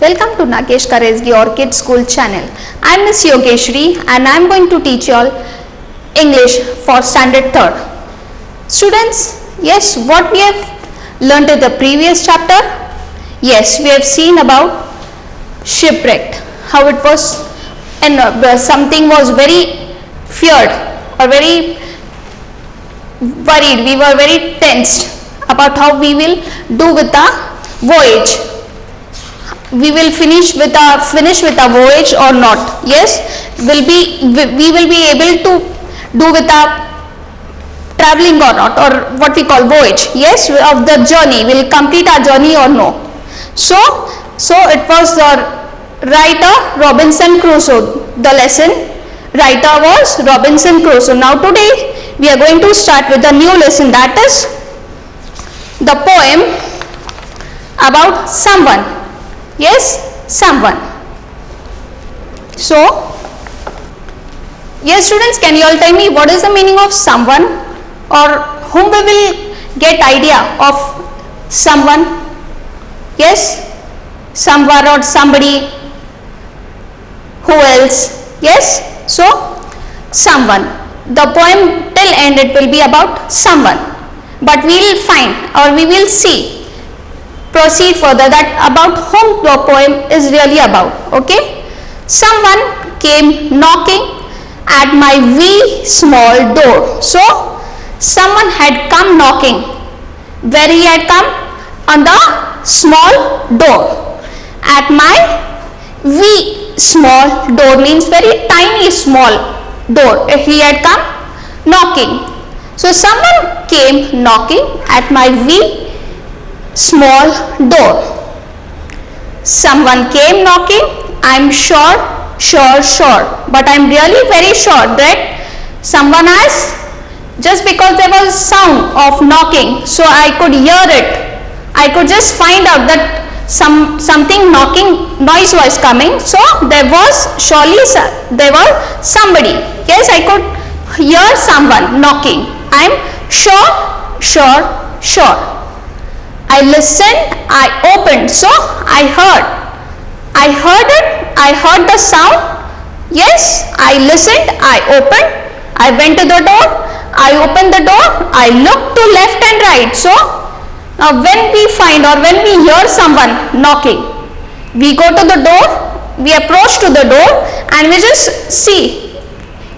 Welcome to Nagesh Karesgi Orchid School channel. I am Miss Yogeshri and I am going to teach you all English for standard 3rd. Students, yes, what we have learnt in the previous chapter? Yes, we have seen about shipwrecked, how it was and something was very feared or very worried, we were very tensed about how we will do with the voyage. We will finish with a voyage or not. Yes, we will be able to do with a traveling or not, or what we call voyage. Yes, of the journey, will complete our journey or no. So it was the writer Robinson Crusoe. The lesson writer was Robinson Crusoe. Now today we are going to start with a new lesson, that is the poem about someone. Yes, someone. So, yes students, can you all tell me what is the meaning of someone, or whom we will get idea of someone? Yes, somewhere or somebody, who else? Yes, so someone. The poem till end it will be about someone, but we will find or we will proceed further that about whom the poem is really about. Okay, someone came knocking at my wee small door. So someone had come knocking. Where he had come? On the small door. At my wee small door means very tiny small door. He had come knocking. So someone came knocking at my wee small door. Someone came knocking. I'm sure, but I'm really very sure that someone has, just because there was sound of knocking, so I could hear it. I could just find out that something knocking noise was coming. So there was somebody. Yes, I could hear someone knocking. I'm sure. I listened, I opened, so I heard it, I heard the sound. Yes, I listened, I opened, I went to the door, I opened the door, I looked to left and right. So now when we find or when we hear someone knocking, we go to the door, we approach to the door and we just see,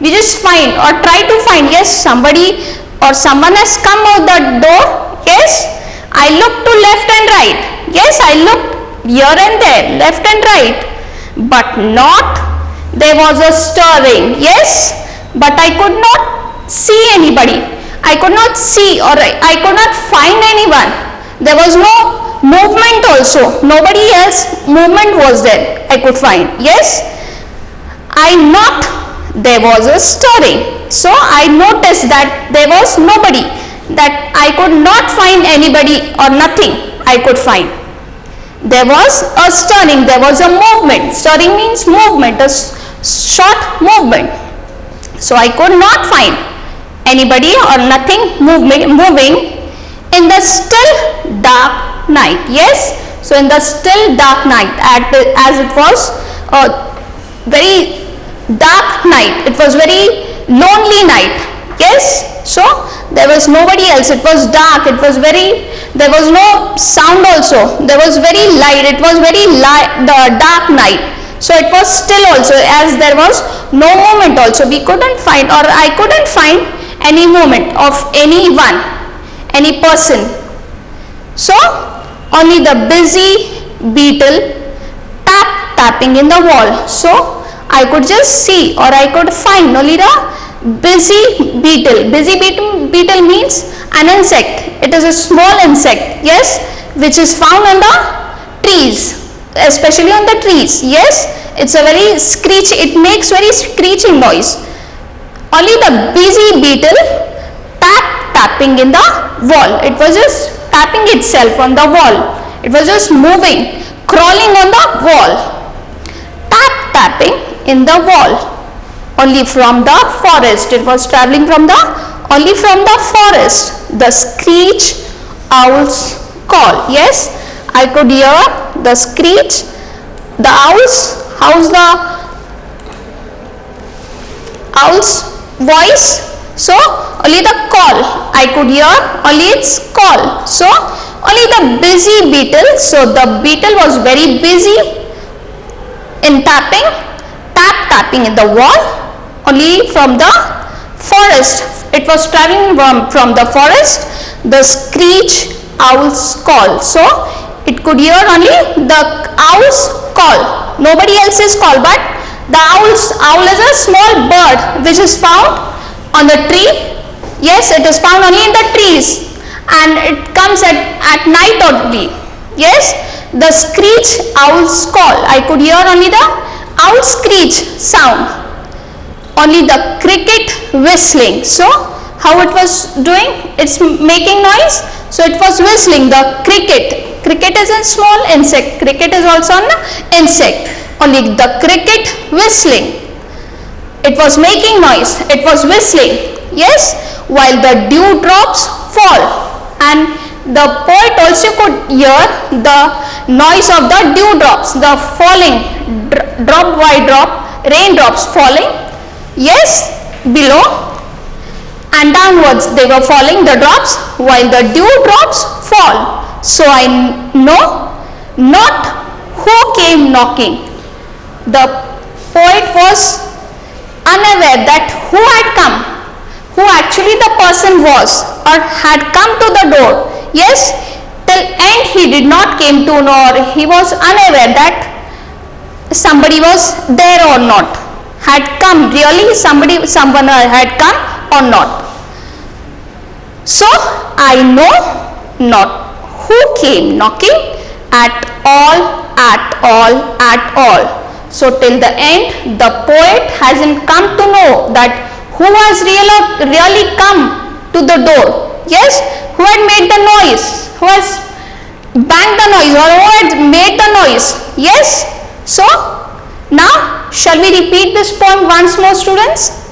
we just find or try to find, yes, somebody or someone has come out the door. Yes, I looked to left and right. Yes, I looked here and there, left and right, but not, there was a stirring. Yes, but I could not see anybody. I could not see or I could not find anyone. There was no movement also. Nobody else movement was there I could find. Yes, I knocked, there was a stirring. So I noticed that there was nobody, that I could not find anybody or nothing I could find. There was a stirring, there was a movement. Stirring means movement, a short movement. So I could not find anybody or nothing moving in the still dark night. Yes, so in the still dark night, as it was a very dark night, it was very lonely night. Yes, so there was nobody else, it was dark, it was very, there was no sound also, there was very light, it was very the dark night. So it was still also, as there was no movement also, we couldn't find or I couldn't find any movement of anyone, any person. So only the busy beetle tapping in the wall. So I could just see or I could find only the busy beetle. Busy beetle means an insect. It is a small insect, yes, which is found on the trees, especially on the trees. Yes, it's a very it makes very screeching noise. Only the busy beetle tapping in the wall. It was just tapping itself on the wall. It was just moving, crawling on the wall. Tapping in the wall. Only from the forest, it was traveling only from the forest. The screech owl's call. Yes, I could hear the screech the how's the owl's voice? So only the call, I could hear only its call. So only the busy beetle, so the beetle was very busy in tapping in the wall, only from the forest. It was traveling from the forest, the screech owl's call. So it could hear only the owl's call, nobody else's call. But the owl is a small bird which is found on the tree. Yes, it is found only in the trees, and it comes at night only. Yes, the screech owl's call, I could hear only the owl screech sound, only the cricket whistling. So how it was doing? It's making noise, so it was whistling. The cricket is a small insect, cricket is also an insect, only the cricket whistling, it was making noise, it was whistling. Yes, while the dewdrops fall, and the poet also could hear the noise of the dewdrops, the falling drop by drop, raindrops falling. Yes, below and downwards they were falling, the drops, while the dewdrops fall. So I know not who came knocking. The poet was unaware that who had come, who actually the person was or had come to the door. Yes, till end he did not came to know, or he was unaware that somebody was there or not, had come, really someone had come or not. So I know not who came knocking at all, at all, at all. So till the end the poet hasn't come to know that who has really come to the door. Yes, who had made the noise, who has banged the noise, or who had made the noise. Yes, so now shall we repeat this poem once more, students?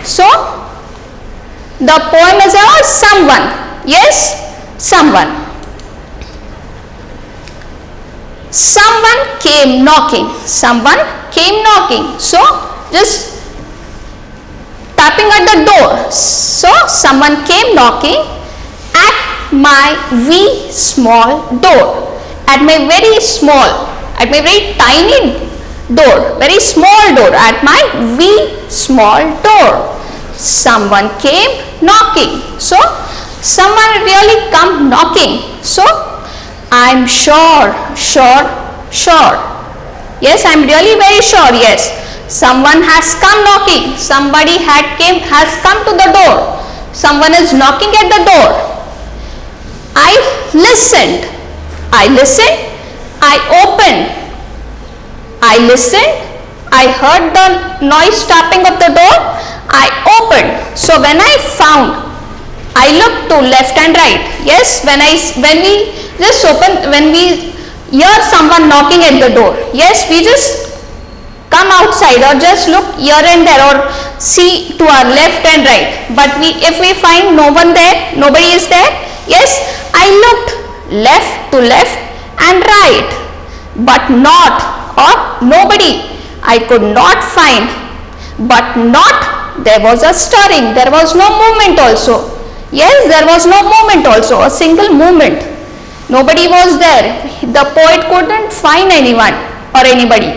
So the poem is about someone. Yes, someone. Someone came knocking. Someone came knocking. So just tapping at the door. So someone came knocking at my wee small door. At my very small, at my very tiny door, very small door, at my wee small door. Someone came knocking. So someone really come knocking. So I'm sure. Yes, I'm really very sure. Yes, someone has come knocking. Somebody has come to the door. Someone is knocking at the door. I listened. I opened. I listened. I heard the noise tapping of the door. I opened. So when I found, I looked to left and right. Yes, when we just open, when we hear someone knocking at the door, yes, we just come outside or just look here and there or see to our left and right. But if we find no one there, nobody is there, yes, I looked left to left and right, but not, or nobody, I could not find. But not, there was a stirring, there was no movement also. Yes, there was no movement also, a single movement. Nobody was there. The poet couldn't find anyone or anybody.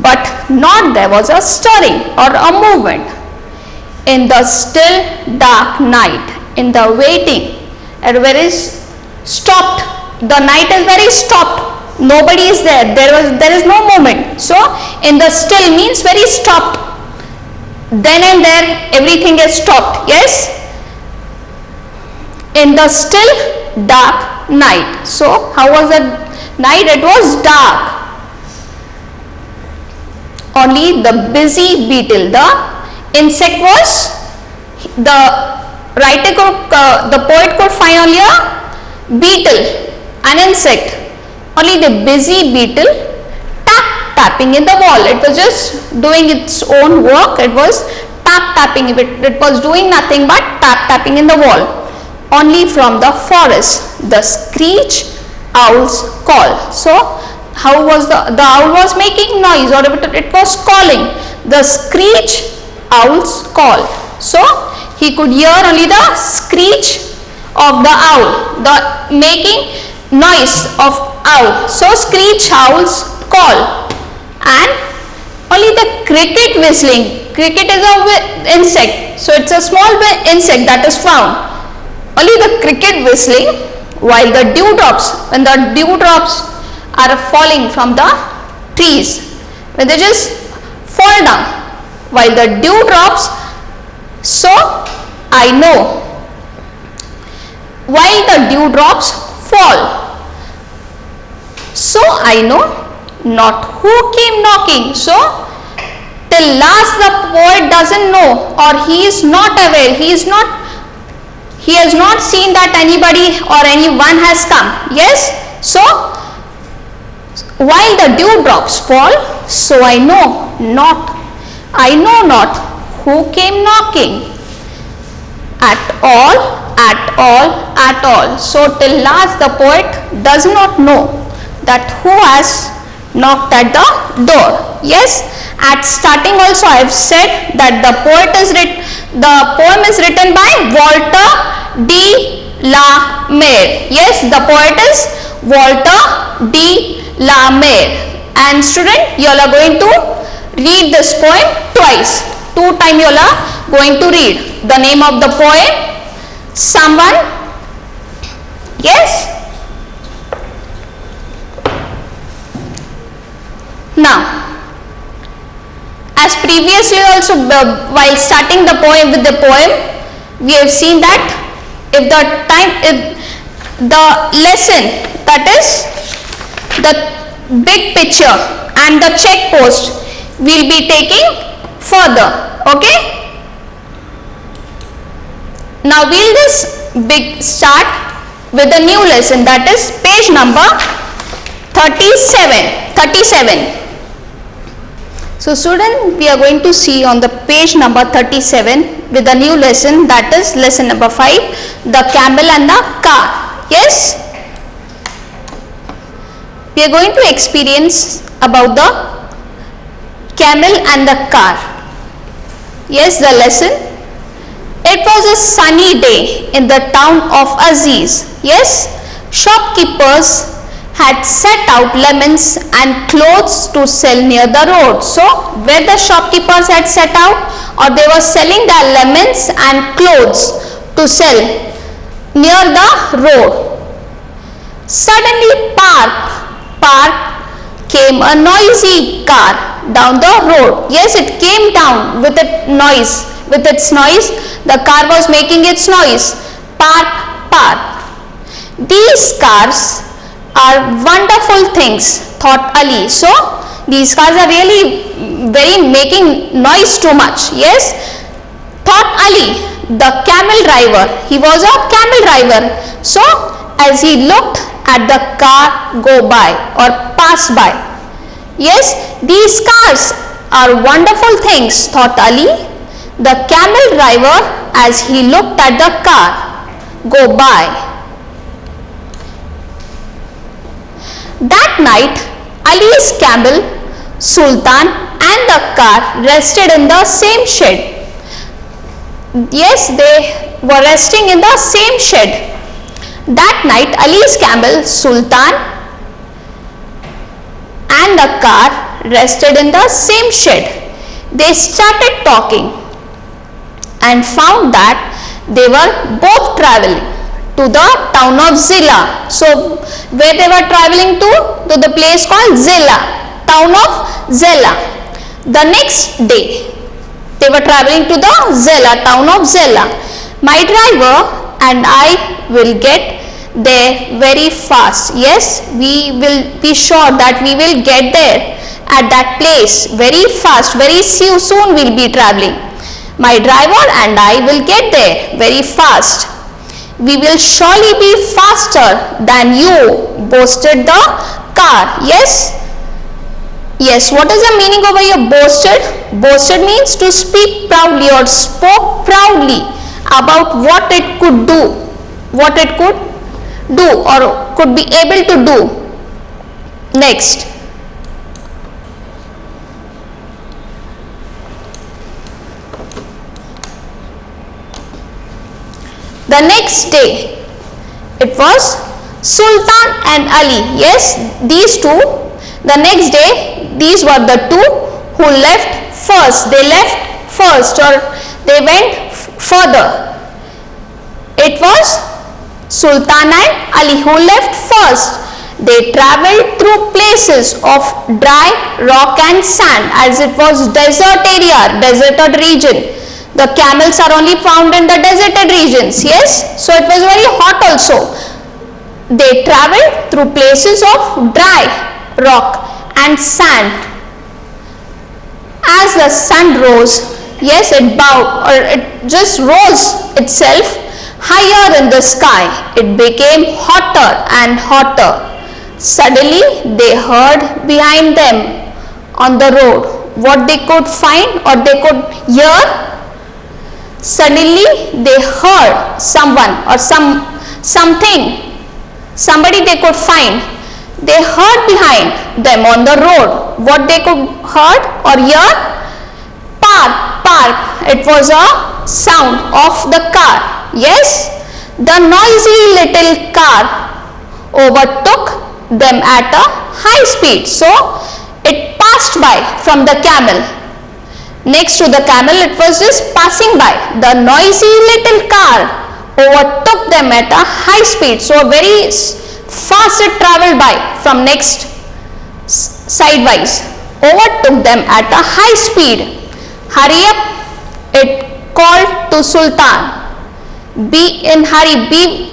But not, there was a stirring or a movement. In the still dark night, in the waiting, where is stopped. The night is very stopped. Nobody is there. There is no movement. So in the still means very stopped. Then and there everything is stopped. Yes. In the still dark night. So how was the night? It was dark. Only the busy beetle, the insect was, the poet could find only a beetle, an insect. Only the busy beetle tapping in the wall. It was just doing its own work. It was tapping. It was doing nothing but tapping in the wall. Only from the forest, the screech owl's call. So how was the owl was making noise, or it was calling. The screech owl's call. So he could hear only the screech of the owl, the making noise of owl. So screech owl's call. And only the cricket whistling. Cricket is an insect, so it's a small insect that is found. Only the cricket whistling, while the dewdrops, when the dewdrops are falling from the trees, when they just fall down, while the dewdrops, so I know, while the dewdrops fall, so I know not who came knocking. So till last the poet doesn't know, or he is not aware, he has not seen that anybody or anyone has come. Yes, so while the dewdrops fall, so I know not who came knocking. At all. So till last the poet does not know that who has knocked at the door. Yes, at starting also I have said that the poem is written by Walter de la Mare. Yes, the poet is Walter de la Mare. And student, you all are going to read this poem twice. 2 times you all are going to read the name of the poem. Someone, yes. Now, as previously also, while starting the poem with the poem, we have seen that if the lesson, that is the big picture and the check post, will be taking further. Okay. Now we'll just start with a new lesson, that is page number 37. So student, we are going to see on the page number 37 with a new lesson, that is lesson number 5, the camel and the car. Yes, we are going to experience about the camel and the car. Yes, the lesson. It was a sunny day in the town of Aziz. Yes, shopkeepers had set out lemons and clothes to sell near the road. So where the shopkeepers had set out, or they were selling their lemons and clothes to sell near the road. Suddenly came a noisy car down the road. Yes, it came down with its noise. The car was making its noise. Park. These cars are wonderful things, thought Ali. So these cars are really very making noise too much. Yes, thought Ali, the camel driver. He was a camel driver. So as he looked at the car go by or pass by, yes, these cars are wonderful things, thought Ali, the camel driver, as he looked at the car go by. That night, Ali's camel, Sultan and the car rested in the same shed. Yes, they were resting in the same shed. That night, Ali's camel, Sultan and the car rested in the same shed. They started talking and found that they were both traveling to the town of Zillah. So where they were traveling to the place called Zillah, town of Zillah. The next day they were traveling to the Zillah, town of Zillah. My driver and I will get there very fast. Yes, we will be sure that we will get there at that place very fast. Very soon we'll be traveling. My driver and I will get there very fast. We will surely be faster than you, boasted the car. Yes, what is the meaning over here? Boasted? Boasted means to speak proudly or spoke proudly about what it could do or could be able to do. Next, the next day, it was Sultan and Ali. Yes, these two, the next day, these were the two who left first. They left first, or they went further. It was Sultan and Ali who left first. They travelled through places of dry rock and sand, as it was desert area, deserted region. The camels are only found in the deserted regions. Yes, so it was very hot also. They travelled through places of dry rock and sand. As the sun rose, yes, it bowed, or it just rose itself higher in the sky. It became hotter and hotter. Suddenly they heard behind them on the road what they could find or they could hear. Suddenly they heard someone or something, somebody they could find. They heard behind them on the road what they could heard or hear. Park, park. It was a sound of the car. Yes, the noisy little car overtook them at a high speed. So it passed by from the camel. Next to the camel, it was just passing by. The noisy little car overtook them at a high speed. So very fast it travelled by from next sidewise. Overtook them at a high speed. Hurry up, it called to Sultan. Be in hurry, be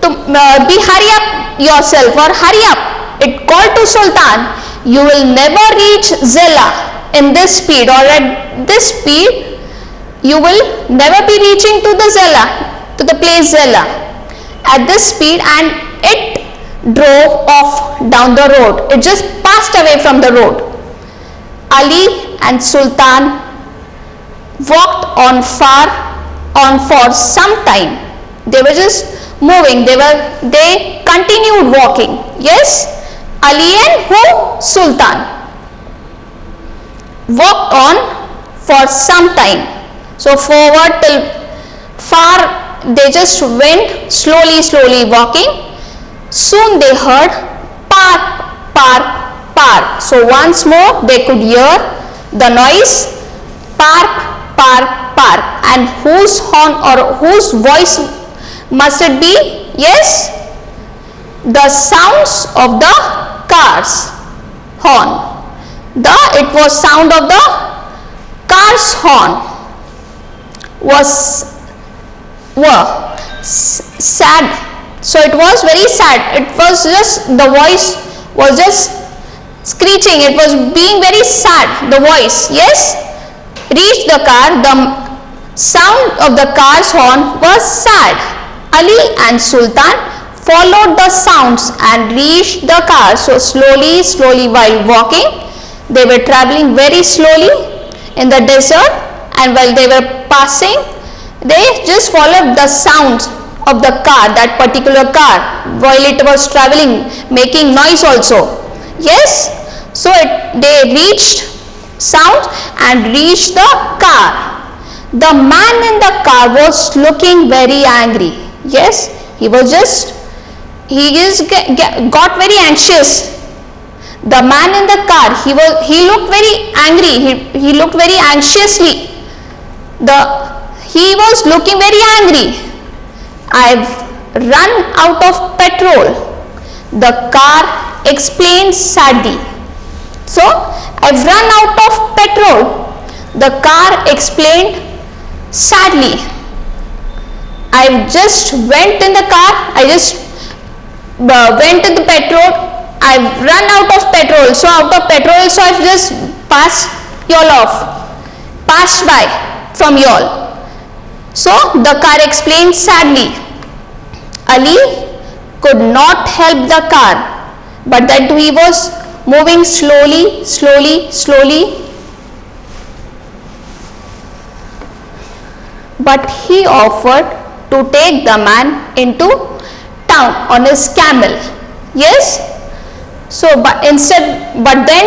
hurry up yourself, or hurry up, it called to Sultan. You will never reach Zella in this speed, or at this speed you will never be reaching to the Zella, to the place Zella at this speed. And it drove off down the road. It just passed away from the road. Ali and Sultan walked on for some time. They were just moving. They continued walking. Yes, Ali and who? Sultan walked on for some time. So forward till far they just went slowly walking. Soon they heard park, park, park. So once more they could hear the noise park, park, park. And whose horn or whose voice must it be? Yes, the sounds of the car's horn. It was sound of the car's horn were sad. So it was very sad. It was just, the voice was just screeching. It was being very sad, the voice. Yes, reached the car. The sound of the car's horn was sad. Ali and Sultan followed the sounds and reached the car. So slowly while walking, they were traveling very slowly in the desert, and while they were passing, they just followed the sounds of the car, that particular car, while it was traveling, making noise also. Yes, so they reached sound and reached the car. The man in the car was looking very angry. Yes, he got very anxious. The man in the car, he looked very angry. He looked very anxiously. He was looking very angry. I've run out of petrol, the car explained sadly. So I've run out of petrol, the car explained sadly. I just went in the car, I just went to the petrol, I've run out of petrol. So out of petrol, so I've just passed by from y'all. So the car explained sadly. Ali could not help the car, but that he was moving slowly. But he offered to take the man into town on his camel. Yes, So but then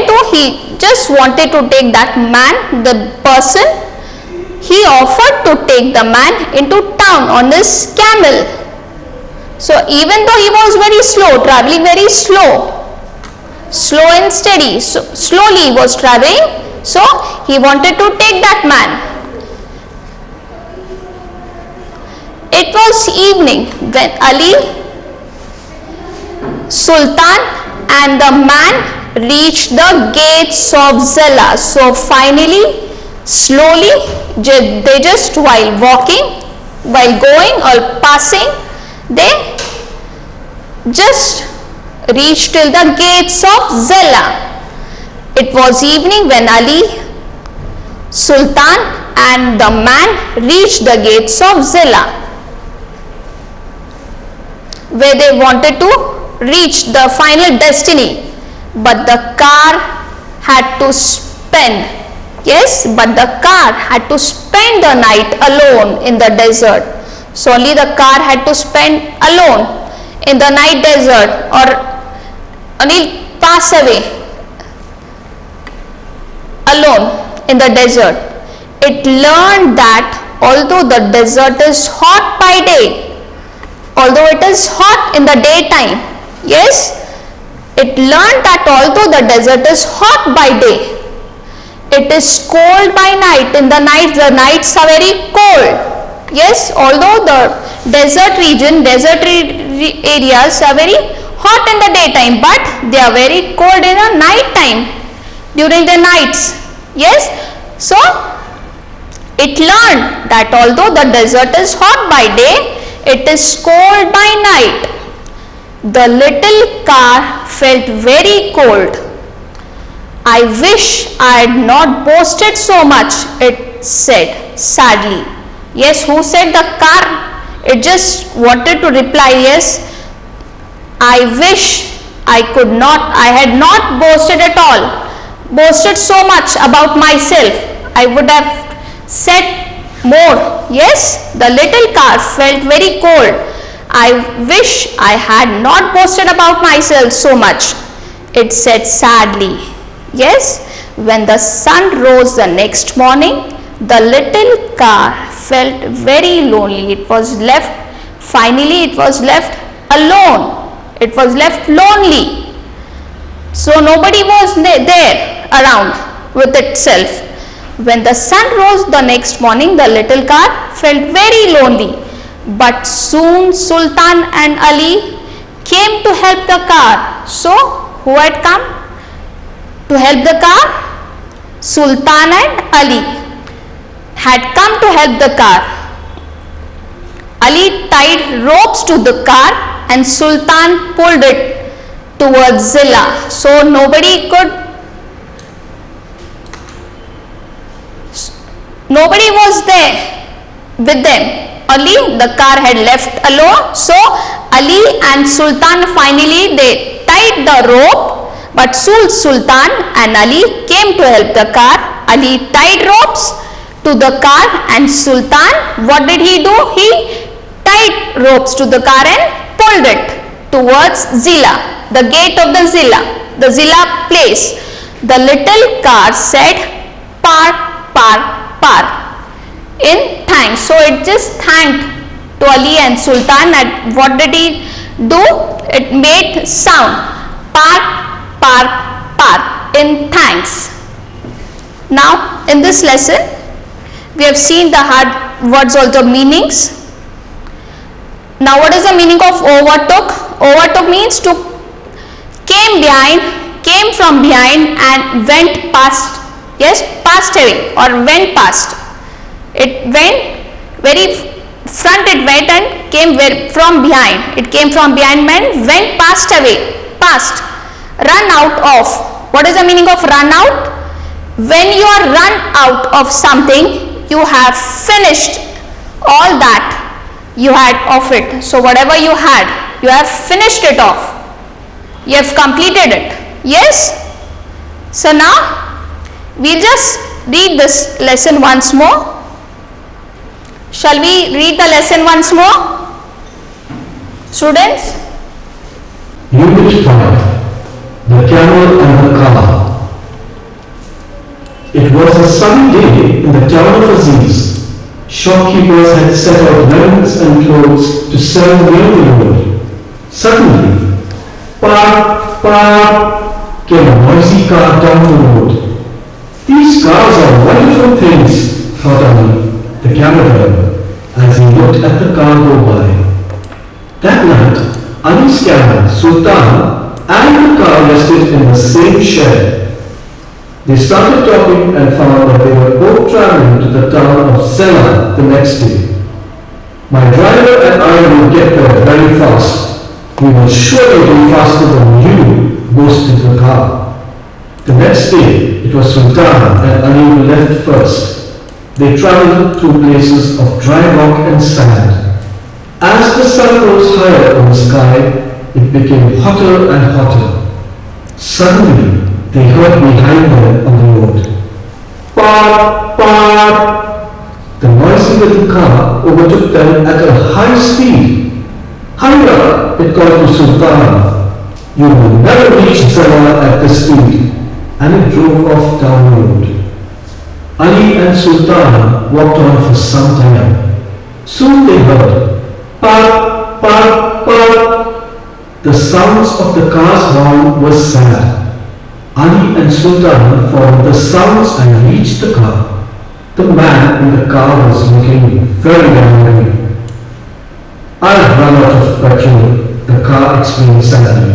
too he just wanted to take that man, the person. He offered to take the man into town on his camel. So even though he was very slow, traveling very slow and steady, so slowly he was traveling, so he wanted to take that man. It was evening when Ali, Sultan and the man reached the gates of Zilla. So finally, slowly, they just while walking, while going or passing, they just reached till the gates of Zilla. It was evening when Ali, Sultan and the man reached the gates of Zilla, where they wanted to reach the final destiny, but the car had to spend, the night alone in the desert. So only the car had to spend alone in the night desert, or only pass away alone in the desert. It learned that although the desert is hot by day, although it is hot in the daytime, it learned that although the desert is hot by day, it is cold by night. In the night, the nights are very cold. Although the desert areas are very hot in the daytime, but they are very cold in the night time, during the nights. So it learned that although the desert is hot by day, it is cold by night. The little car felt very cold. I wish I had not boasted so much, it said sadly. Who said? The car. It just wanted to reply, I wish I had not boasted at all, boasted so much about myself. I would have said more. The little car felt very cold. I wish I had not boasted about myself so much, it said sadly. When the sun rose the next morning, the little car felt very lonely. It was left alone. It was left lonely. So nobody was there around with itself. When the sun rose the next morning, the little car felt very lonely. But soon Sultan and Ali came to help the car. So who had come to help the car? Sultan and Ali had come to help the car. Ali tied ropes to the car and Sultan pulled it towards Zilla. So nobody was there with them. Only the car had left alone. So Ali and Sultan finally they tied the rope, but Sultan and Ali came to help the car. Ali tied ropes to the car and Sultan, what did he do? He tied ropes to the car and pulled it towards Zilla, the gate of the Zilla place. The little car said, park, park, park, in thanks. So it just thanked to Ali and Sultan, and what did he do? It made sound, park, park, park, in thanks. Now in this lesson we have seen the hard words, also meanings. Now what is the meaning of overtook? Overtook means to came from behind and went past, passed away or went past. It went very front, it went and came from behind. It came from behind meant went passed away, past. Run out of. What is the meaning of run out? When you are run out of something, you have finished all that you had of it. So whatever you had, you have finished it off. You have completed it. So now we just read this lesson once more. Shall we read the lesson once more? Students? Unit 5. The Camel and the Car. It was a sunny day in the town of Aziz. Shopkeepers had set out linens and clothes to sell near the road. Suddenly, "Park, park," came a noisy car down the road. "These cars are wonderful things," thought Ali, the camel driver, as he looked at the car go by. That night, Ali's camel, Sultan, and the car rested in the same shed. They started talking and found that they were both traveling to the town of Sela the next day. "My driver and I will get there very fast. We will surely be faster than you," boasted the car. The next day, it was Sultan and Ali who left first. They traveled through places of dry rock and sand. As the sun rose higher in the sky, it became hotter and hotter. Suddenly, they heard behind them on the road, "Park, park." The noisy little car overtook them at a high speed. "Hurry up," it called to Sultan. "You will never reach Zara at this speed," and it drove off down the road. Ali and Sultan walked on for some time. Soon they heard, "Park, park, park." The sounds of the car's horn were sad. Ali and Sultan followed the sounds and reached the car. The man in the car was looking very angry. "I've run out of petrol," the car explained sadly.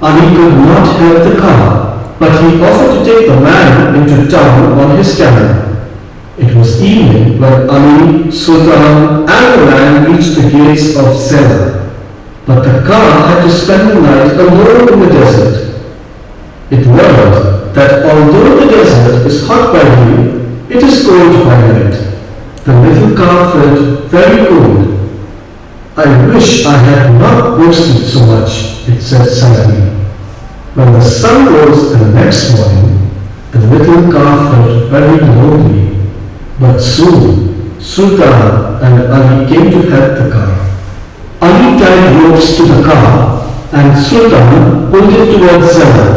Ali could not help the car, but he offered to take the man into town on his camel. It was evening when Ali, Sultan, and the man reached the gates of Zela. But the car had to spend the night alone in the desert. It learned that although the desert is hot by day, it is cold by night. The little car felt very cold. "I wish I had not boasted so much," it said sadly. When the sun rose the next morning, the little car felt very lonely. But soon, Sultan and Ali came to help the car. Ali tied ropes to the car and Sultan pulled it towards Zela.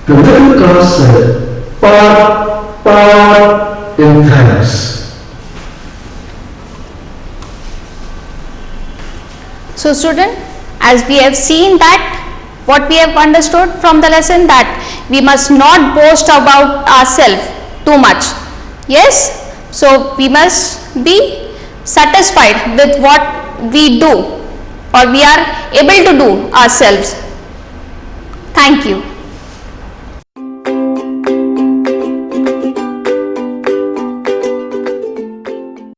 The little car said, "Park, park," in thanks. So student, as we have seen that, what we have understood from the lesson, that we must not boast about ourselves too much. Yes, so we must be satisfied with what we do or we are able to do ourselves. Thank you.